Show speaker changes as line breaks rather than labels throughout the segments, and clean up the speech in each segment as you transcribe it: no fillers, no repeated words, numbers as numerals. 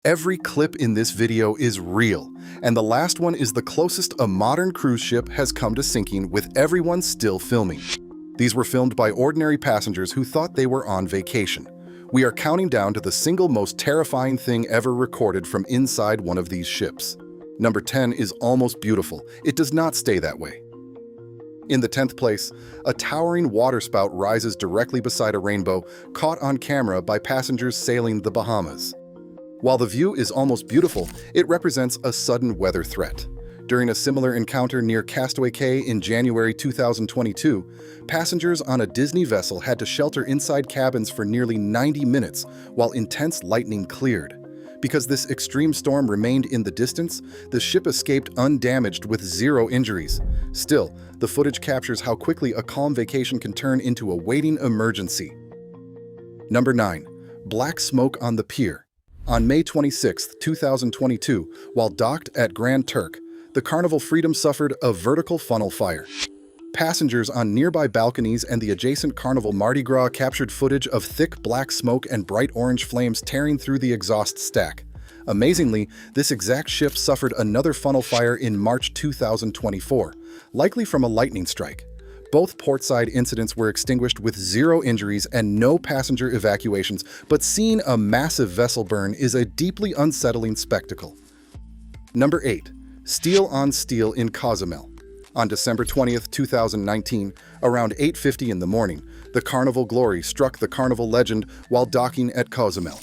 Every clip in this video is real, and the last one is the closest a modern cruise ship has come to sinking, with everyone still filming. These were filmed by ordinary passengers who thought they were on vacation. We are counting down to the single most terrifying thing ever recorded from inside one of these ships. Number 10 is almost beautiful. It does not stay that way. In the 10th place, a towering waterspout rises directly beside a rainbow, caught on camera by passengers sailing the Bahamas. While the view is almost beautiful, it represents a sudden weather threat. During a similar encounter near Castaway Cay in January 2022, passengers on a Disney vessel had to shelter inside cabins for nearly 90 minutes while intense lightning cleared. Because this extreme storm remained in the distance, the ship escaped undamaged with zero injuries. Still, the footage captures how quickly a calm vacation can turn into a waiting emergency. Number 9. Black smoke on the pier. On May 26, 2022, while docked at Grand Turk, the Carnival Freedom suffered a vertical funnel fire. Passengers on nearby balconies and the adjacent Carnival Mardi Gras captured footage of thick black smoke and bright orange flames tearing through the exhaust stack. Amazingly, this exact ship suffered another funnel fire in March 2024, likely from a lightning strike. Both portside incidents were extinguished with zero injuries and no passenger evacuations, but seeing a massive vessel burn is a deeply unsettling spectacle. Number 8. Steel on steel in Cozumel. On December 20, 2019, around 8:50 in the morning, the Carnival Glory struck the Carnival Legend while docking at Cozumel.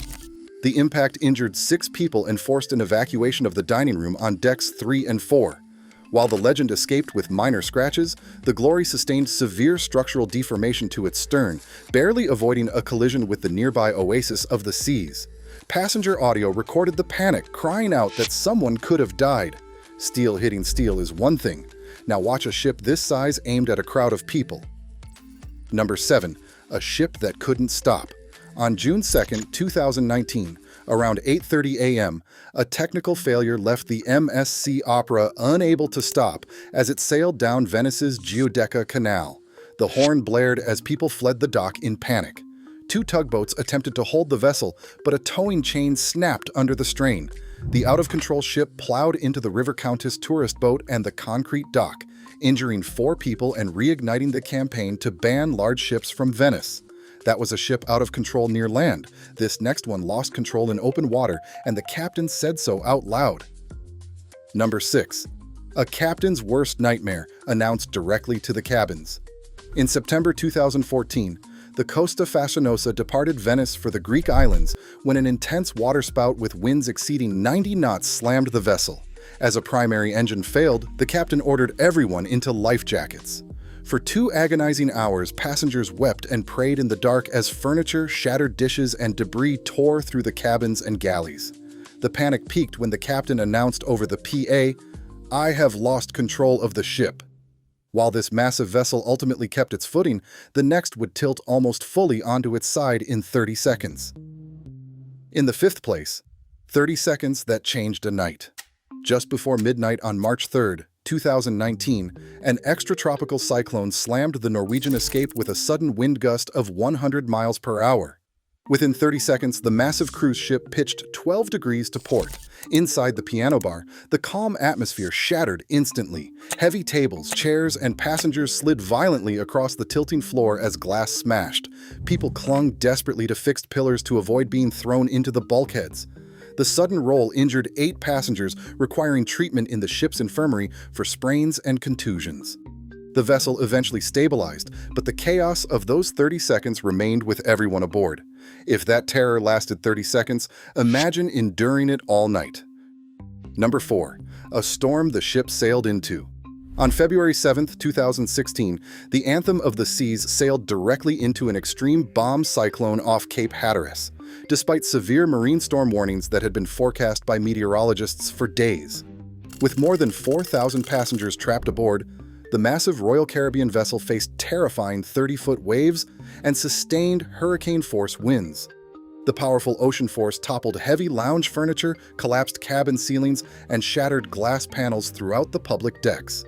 The impact injured 6 people and forced an evacuation of the dining room on decks 3 and 4. While the Legend escaped with minor scratches, the Glory sustained severe structural deformation to its stern, barely avoiding a collision with the nearby oasis of the seas. Passenger audio recorded the panic, crying out that someone could have died. Steel hitting steel is one thing. Now watch a ship this size aimed at a crowd of people. Number 7. A ship that couldn't stop. On June 2, 2019, around 8:30 a.m., a technical failure left the MSC Opera unable to stop as it sailed down Venice's Giudecca Canal. The horn blared as people fled the dock in panic. 2 tugboats attempted to hold the vessel, but a towing chain snapped under the strain. The out-of-control ship plowed into the River Countess tourist boat and the concrete dock, injuring 4 people and reigniting the campaign to ban large ships from Venice. That was a ship out of control near land. This next one lost control in open water, and the captain said so out loud. Number 6. A captain's worst nightmare, announced directly to the cabins. In September 2014, the Costa Fascinosa departed Venice for the Greek islands when an intense waterspout with winds exceeding 90 knots slammed the vessel. As a primary engine failed, the captain ordered everyone into life jackets. For 2 agonizing hours, passengers wept and prayed in the dark as furniture, shattered dishes, and debris tore through the cabins and galleys. The panic peaked when the captain announced over the PA, "I have lost control of the ship." While this massive vessel ultimately kept its footing, the next would tilt almost fully onto its side in 30 seconds. In the 5th place, 30 seconds that changed a night. Just before midnight on March 3, 2019, an extratropical cyclone slammed the Norwegian escape with a sudden wind gust of 100 miles per hour. Within 30 seconds, the massive cruise ship pitched 12 degrees to port. Inside the piano bar, the calm atmosphere shattered instantly. Heavy tables, chairs, and passengers slid violently across the tilting floor as glass smashed. People clung desperately to fixed pillars to avoid being thrown into the bulkheads. The sudden roll injured 8 passengers, requiring treatment in the ship's infirmary for sprains and contusions. The vessel eventually stabilized, but the chaos of those 30 seconds remained with everyone aboard. If that terror lasted 30 seconds, imagine enduring it all night. Number 4. A storm the ship sailed into. On February 7, 2016, the Anthem of the Seas sailed directly into an extreme bomb cyclone off Cape Hatteras, despite severe marine storm warnings that had been forecast by meteorologists for days. With more than 4,000 passengers trapped aboard, the massive Royal Caribbean vessel faced terrifying 30-foot waves and sustained hurricane-force winds. The powerful ocean force toppled heavy lounge furniture, collapsed cabin ceilings, and shattered glass panels throughout the public decks.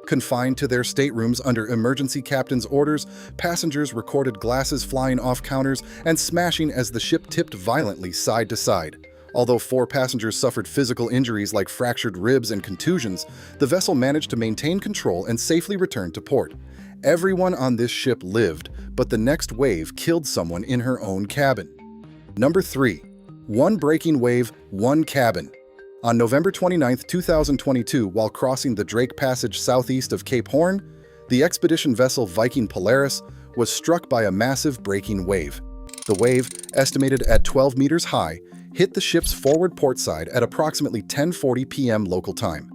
Confined to their staterooms under emergency captain's orders, passengers recorded glasses flying off counters and smashing as the ship tipped violently side to side. Although 4 passengers suffered physical injuries like fractured ribs and contusions, the vessel managed to maintain control and safely return to port. Everyone on this ship lived, but the next wave killed someone in her own cabin. Number 3. One breaking wave, one cabin. On November 29, 2022, while crossing the Drake Passage southeast of Cape Horn, the expedition vessel Viking Polaris was struck by a massive breaking wave. The wave, estimated at 12 meters high, hit the ship's forward port side at approximately 10:40 p.m. local time.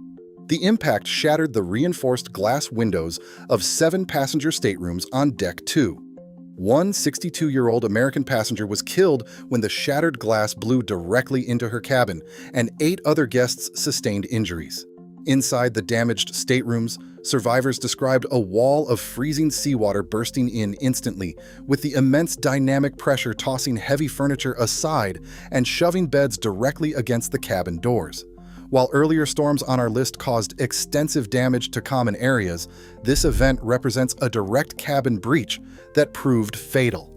The impact shattered the reinforced glass windows of 7 passenger staterooms on Deck 2. One 62-year-old American passenger was killed when the shattered glass blew directly into her cabin, and 8 other guests sustained injuries. Inside the damaged staterooms, survivors described a wall of freezing seawater bursting in instantly, with the immense dynamic pressure tossing heavy furniture aside and shoving beds directly against the cabin doors. While earlier storms on our list caused extensive damage to common areas, this event represents a direct cabin breach that proved fatal.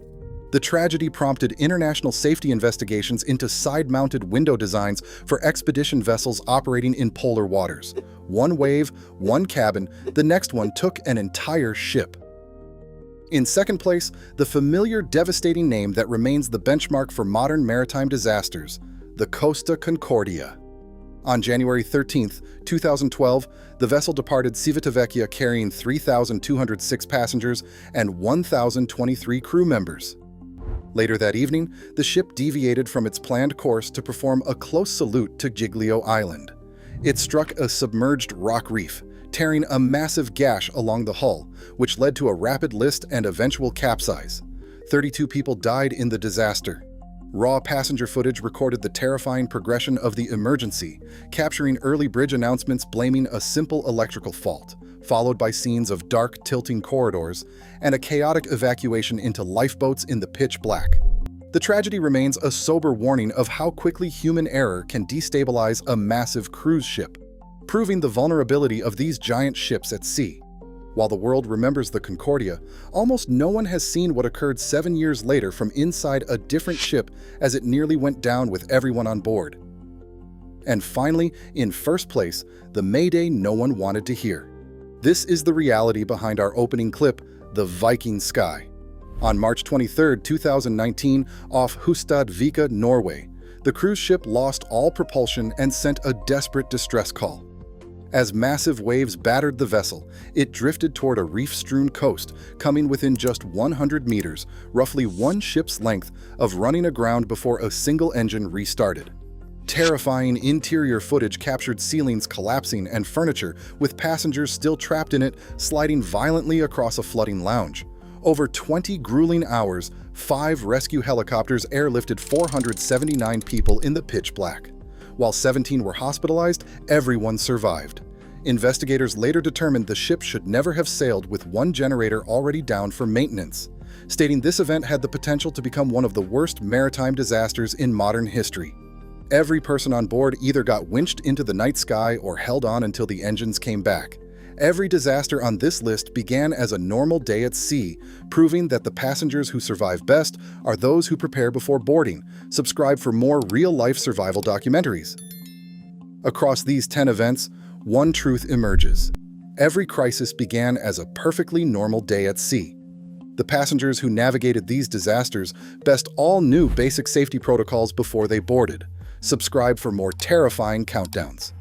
The tragedy prompted international safety investigations into side-mounted window designs for expedition vessels operating in polar waters. One wave, one cabin, the next one took an entire ship. In second place, the familiar devastating name that remains the benchmark for modern maritime disasters, the Costa Concordia. On January 13, 2012, the vessel departed Civitavecchia carrying 3,206 passengers and 1,023 crew members. Later that evening, the ship deviated from its planned course to perform a close salute to Giglio Island. It struck a submerged rock reef, tearing a massive gash along the hull, which led to a rapid list and eventual capsize. 32 people died in the disaster. Raw passenger footage recorded the terrifying progression of the emergency, capturing early bridge announcements blaming a simple electrical fault, followed by scenes of dark, tilting corridors and a chaotic evacuation into lifeboats in the pitch black. The tragedy remains a sober warning of how quickly human error can destabilize a massive cruise ship, proving the vulnerability of these giant ships at sea. While the world remembers the Concordia, almost no one has seen what occurred 7 years later from inside a different ship as it nearly went down with everyone on board. And finally, in first place, the Mayday no one wanted to hear. This is the reality behind our opening clip, the Viking Sky. On March 23, 2019, off Hustadvika, Norway, the cruise ship lost all propulsion and sent a desperate distress call. As massive waves battered the vessel, it drifted toward a reef-strewn coast, coming within just 100 meters, roughly one ship's length, of running aground before a single engine restarted. Terrifying interior footage captured ceilings collapsing and furniture, with passengers still trapped in it, sliding violently across a flooding lounge. Over 20 grueling hours, 5 rescue helicopters airlifted 479 people in the pitch black. While 17 were hospitalized, everyone survived. Investigators later determined the ship should never have sailed with one generator already down for maintenance, stating this event had the potential to become one of the worst maritime disasters in modern history. Every person on board either got winched into the night sky or held on until the engines came back. Every disaster on this list began as a normal day at sea, proving that the passengers who survive best are those who prepare before boarding. Subscribe for more real-life survival documentaries. Across these 10 events, one truth emerges. Every crisis began as a perfectly normal day at sea. The passengers who navigated these disasters best all knew basic safety protocols before they boarded. Subscribe for more terrifying countdowns.